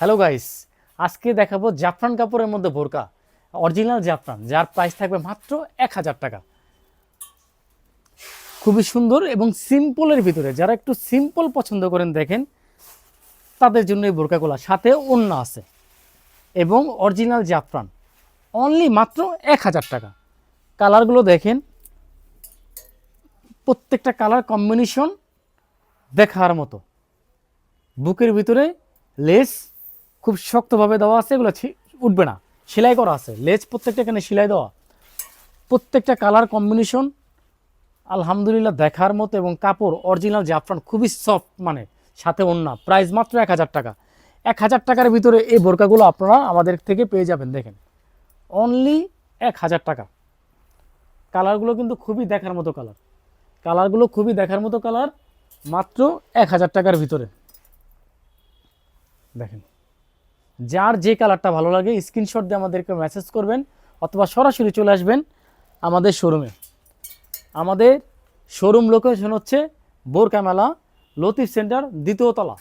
Hello guys, আজকে দেখাবো জাফরান কাপড়ের মধ্যে বোরকা, অরিজিনাল জাফরান, যার প্রাইস থাকবে মাত্র 1000 টাকা। খুবই সুন্দর এবং সিম্পলের ভিতরে, যারা একটু সিম্পল পছন্দ করেন দেখেন তাদের জন্য এই বোরকাগুলো, সাথে ওড়না আছে এবং অরিজিনাল জাফরান, অনলি মাত্র 1000 টাকা। কালারগুলো দেখেন, প্রত্যেকটা কালার কম্বিনেশন দেখার মতো। বুকের ভিতরে লেস খুব শক্তভাবে দেওয়া আছে, এগুলো উঠবে না, সেলাই করা আছে লেস, প্রত্যেকটা এখানে সেলাই দেওয়া, প্রত্যেকটা কালার কম্বিনেশন আলহামদুলিল্লাহ দেখার মতো, এবং কাপড় অরিজিনাল জাফরান, খুবই সফট, মানে সাথে ওড়না। প্রাইস মাত্র 1000 টাকা। 1000 টাকার ভিতরে এই বোরকাগুলো আপনারা আমাদের থেকে পেয়ে যাবেন। দেখেন অনলি 1000 টাকা। কালারগুলো কিন্তু খুবই দেখার মতো কালার, কালারগুলো খুবই দেখার মতো কালার, মাত্র 1000 টাকার ভিতরে। দেখেন, যার যে কালারটা ভালো লাগে স্ক্রিনশট দিয়ে আমাদেরকে মেসেজ করবেন, অথবা সরাসরি চলে আসবেন আমাদের শোরুমে। আমাদের শোরুম লোকেশন হচ্ছে বোরকা মেলা, লতিফ সেন্টার, দ্বিতীয় তলা।